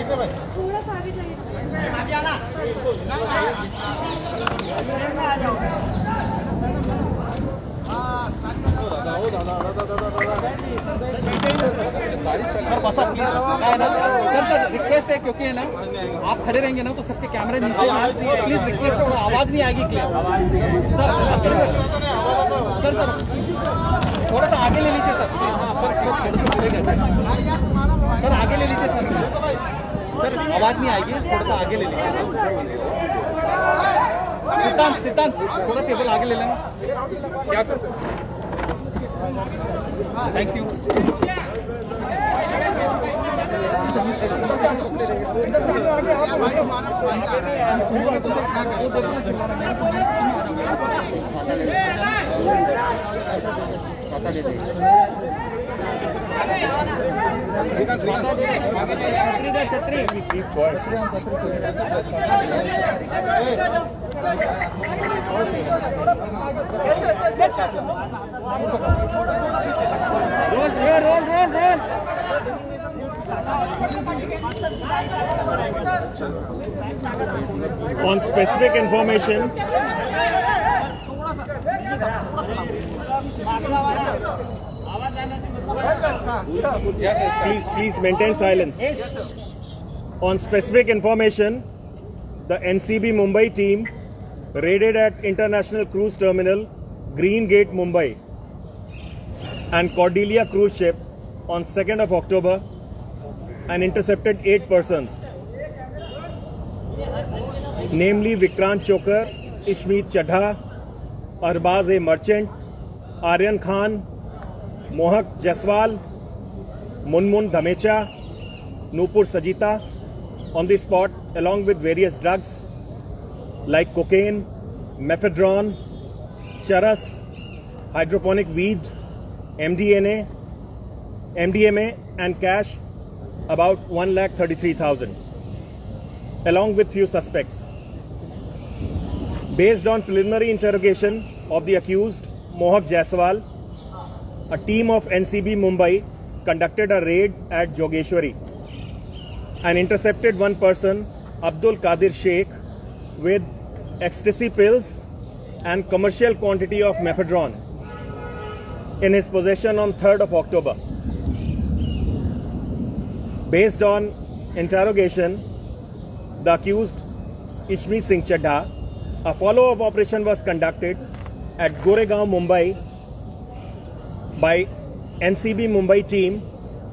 थोड़ा सा आगे जाइए। सर बसा प्लीज है ना सर रिक्वेस्ट है क्योंकि है ना आप खड़े रहेंगे ना तो सबके कैमरे नीचे हैं प्लीज रिक्वेस्ट है आवाज नहीं आएगी क्लियर सर सर सर थोड़ा सा आगे ले लीजिए सर प्लीज सर आगे ले लीजिए सर आवाज नहीं आएगी थोड़ा सा आगे ले लीजिए सिद्धांत थोड़ा टेबल आगे ले लेना क्या thank you On specific information, please maintain silence. On specific information, the NCB Mumbai team raided at International Cruise Terminal, Green Gate, Mumbai, and Cordelia cruise ship on 2nd of October and intercepted 8 persons, namely Vikrant Chokar, Ishmeet Chadha, Arbaz a merchant, Aryan Khan, Mohak Jaiswal, Munmun Dhamecha, Nupur Sajita on the spot along with various drugs like cocaine, mephedrone, charas, hydroponic weed, MDMA and cash about 1,33,000 along with few suspects. Based on preliminary interrogation of the accused Mohak Jaiswal, a team of NCB Mumbai conducted a raid at Jogeshwari and intercepted one person, Abdul Qadir Sheikh, with ecstasy pills and commercial quantity of mephedrone in his possession on 3rd of October. Based on interrogation, the accused Ishmeet Singh Chadha, a follow-up operation was conducted at Goregaon, Mumbai by NCB Mumbai team,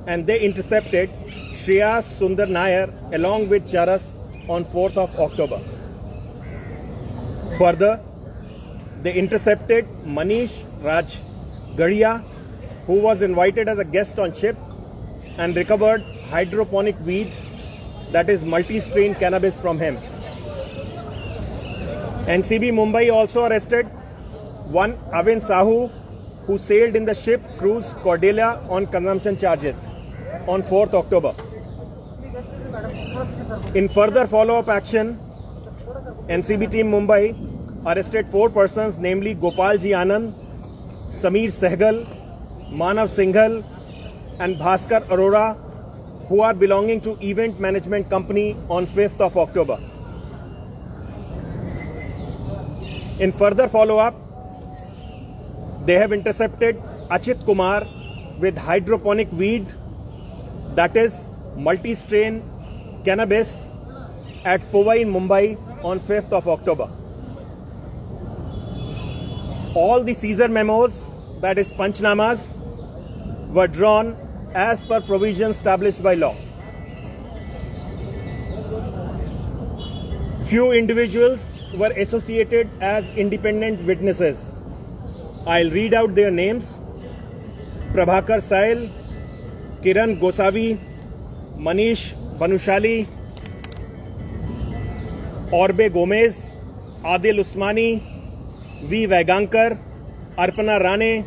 and they intercepted Shreyas Sundar Nair along with charas on 4th of October. Further, they intercepted Manish Raj Gadia, who was invited as a guest on ship, and recovered hydroponic weed, that is multi-strain cannabis, from him. NCB Mumbai also arrested one Avin Sahu, who sailed in the ship cruise Cordelia on consumption charges on 4th October. In further follow-up action, NCB team Mumbai arrested 4 persons, namely Gopal Ji Anand, Sameer Sehgal, Manav Singhal and Bhaskar Arora, who are belonging to Event Management Company on 5th of October. In further follow-up, they have intercepted Achit Kumar with hydroponic weed, that is multi-strain cannabis, at Powai in Mumbai on 5th of October. All the seizure memos, that is Panchnamas, were drawn as per provisions established by law. Few individuals were associated as independent witnesses. I'll read out their names: Prabhakar Sail, Kiran Gosavi, Manish Banushali, Orbe Gomez, Adil Usmani, V. Vaigankar, Arpana Rane,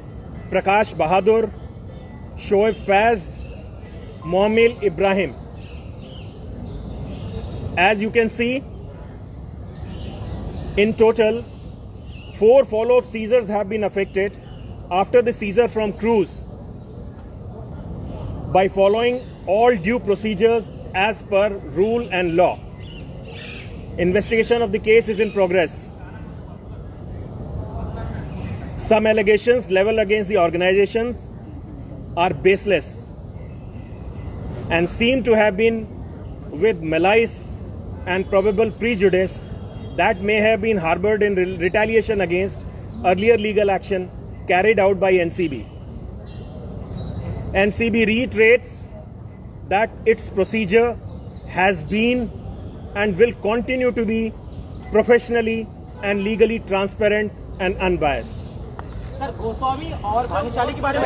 Prakash Bahadur, Shoaib Faz, Mohammed Ibrahim. As you can see, in total, 4 follow-up seizures have been effected after the seizure from cruise by following all due procedures as per rule and law. Investigation of the case is in progress. Some allegations leveled against the organizations are baseless and seem to have been with malice and probable prejudice that may have been harbored in retaliation against earlier legal action carried out by NCB. NCB reiterates that its procedure has been and will continue to be professionally and legally transparent and unbiased. Sir Goswami और भानुशाली के बारे में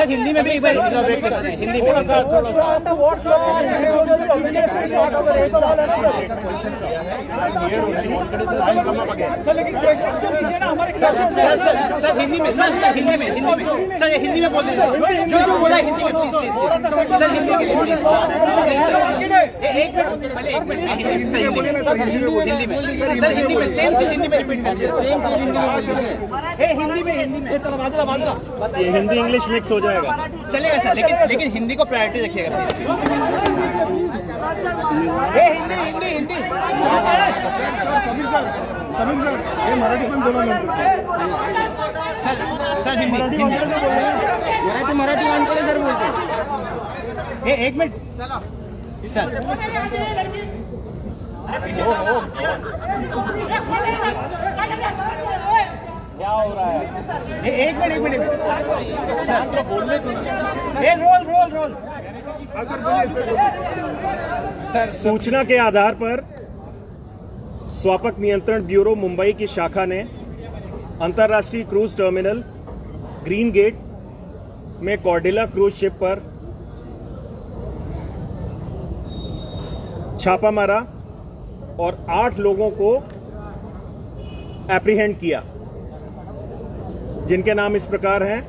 हिंदी में भी एक बार हिंदी में sir Hindi में sir Hindi में बोल दीजिए जो बोला हिंदी में प्लीज सर हिंदी के लिए प्लीज एक मिनट हिंदी में सर हिंदी में सेम चीज हिंदी में रिपीट कर दीजिए हिंदी में चलो बाजूला ये हिंदी इंग्लिश मिक्स हो जाएगा, चलेगा सर, लेकिन हिंदी को प्रायोरिटी रखिएगा। हिंदी समीर सर हे मराठी पण बोला सर हिंदी मराठी माणसाला सर बोलते एक मिनिट सर क्या हो रहा है? एक मिनट सर तो बोलने दो ना। रोल सर सूचना के आधार पर स्वापक नियंत्रण ब्यूरो मुंबई की शाखा ने अंतर्राष्ट्रीय क्रूज टर्मिनल ग्रीन गेट में कॉर्डेला क्रूज शिप पर छापा मारा और 8 लोगों को एप्रीहेंड किया, जिनके नाम इस प्रकार हैं: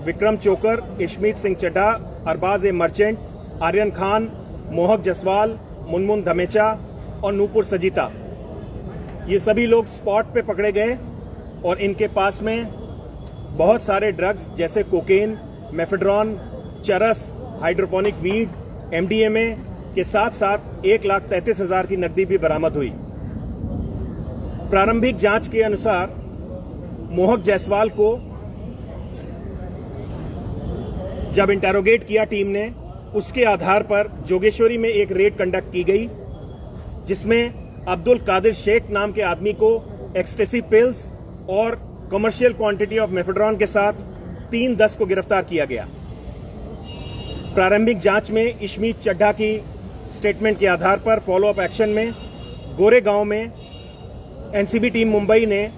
विक्रम चोकर, इशमीत सिंह चड्ढा, अरबाज ए मर्चेंट, आर्यन खान, मोहक जसवाल, मुनमुन धमेचा और नूपुर सजीता। ये सभी लोग स्पॉट पे पकड़े गए और इनके पास में बहुत सारे ड्रग्स जैसे कोकेन, मेफेड्रॉन, चरस, हाइड्रोपोनिक वीड, MDMA के साथ साथ 1,33,000 की नकदी भी बरामद हुई। प्रारंभिक जांच के अनुसार मोहक जायसवाल को जब इंटेरोगेट किया टीम ने, उसके आधार पर जोगेश्वरी में एक रेड कंडक्ट की गई, जिसमें अब्दुल कादिर शेख नाम के आदमी को एक्सटेसी पिल्स और कमर्शियल क्वांटिटी ऑफ मेफेड्रॉन के साथ 3-10 को गिरफ्तार किया गया। प्रारंभिक जांच में इशमीत चड्ढा की स्टेटमेंट के आधार पर फॉलोअप एक्शन में गोरेगांव में NCB टीम मुंबई ने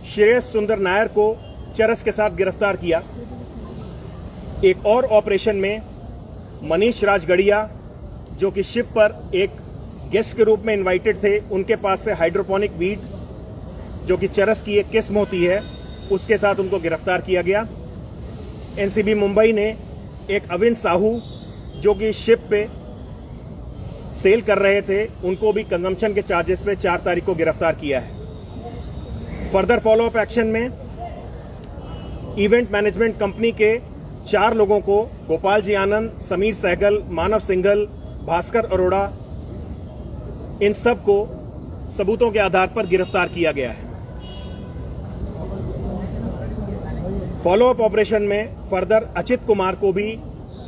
श्रेयस सुंदर नायर को चरस के साथ गिरफ्तार किया। एक और ऑपरेशन में मनीष राजगढ़िया, जो कि शिप पर एक गेस्ट के रूप में इनवाइटेड थे, उनके पास से हाइड्रोपोनिक वीड, जो कि चरस की एक किस्म होती है, उसके साथ उनको गिरफ्तार किया गया। NCB मुंबई ने एक अविन साहू, जो कि शिप पे सेल कर रहे थे, उनको भी कंजम्पशन के चार्जेस पे 4 तारीख को गिरफ्तार किया है। फर्दर फॉलोअप एक्शन में इवेंट मैनेजमेंट कंपनी के 4 लोगों को गोपाल जी आनंद, समीर सहगल, मानव सिंघल, भास्कर अरोड़ा, इन सब को सबूतों के आधार पर गिरफ्तार किया गया है। फॉलोअप ऑपरेशन में फर्दर अचित कुमार को भी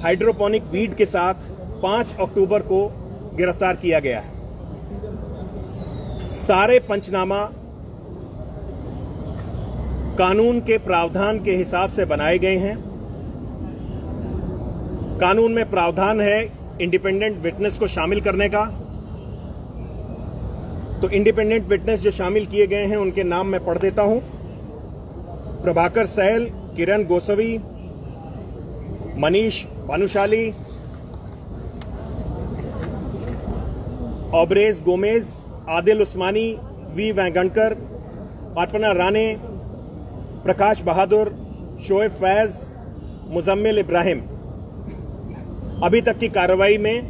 हाइड्रोपोनिक वीड के साथ 5 अक्टूबर को गिरफ्तार किया गया है। सारे पंचनामा कानून के प्रावधान के हिसाब से बनाए गए हैं। कानून में प्रावधान है इंडिपेंडेंट विटनेस को शामिल करने का। तो इंडिपेंडेंट विटनेस जो शामिल किए गए हैं उनके नाम मैं पढ़ देता हूं: प्रभाकर सहल, किरण गोसावी, मनीष भानुशाली, ऑब्रेज गोमेज, आदिल उस्मानी, वी वैंगणकर, अर्पणा राणे, प्रकाश बहादुर, शोएब फैज, मुजम्मिल इब्राहिम। अभी तक की कार्रवाई में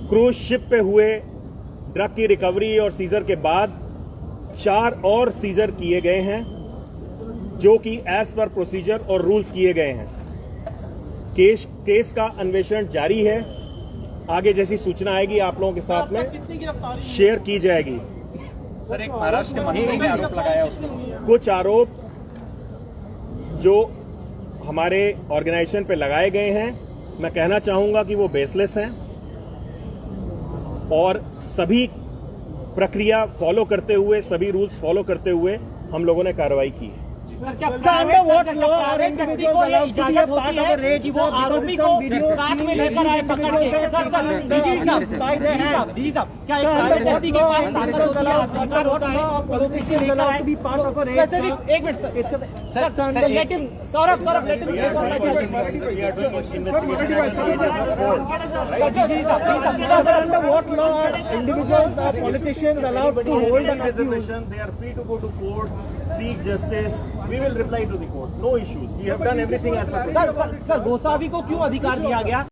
क्रूज शिप पे हुए ड्रग की रिकवरी और सीजर के बाद 4 और सीजर किए गए हैं, जो कि एज पर प्रोसीजर और रूल्स किए गए हैं। केस का अन्वेषण जारी है। आगे जैसी सूचना आएगी आप लोगों के साथ में शेयर की जाएगी। सर, एक महाराष्ट्र के मंत्री ने आरोप लगाया उसमें कुछ आरोप जो हमारे ऑर्गेनाइजेशन पे लगाए गए हैं, मैं कहना चाहूंगा कि वो बेसलेस हैं और सभी प्रक्रिया फॉलो करते हुए, सभी रूल्स फॉलो करते हुए हम लोगों ने कार्रवाई की है। प्राइवेट व्यक्ति को ये इजाजत होती है कि वो आरोपी को साथ में लेकर आए पकड़ के? सर डीजी साहब, क्या एक प्राइवेट व्यक्ति के पास ताकत होती है, अधिकार होता है वो किसी लेकर आए? स्पेसिफिक एक minute sir, let him Saurabh let him Under what law are individuals or politicians allowed to hold an accused? They are free to go to court, seek justice. We will reply to the court. No issues. We have done everything as per. Sir Gosavi को क्यों अधिकार दिया गया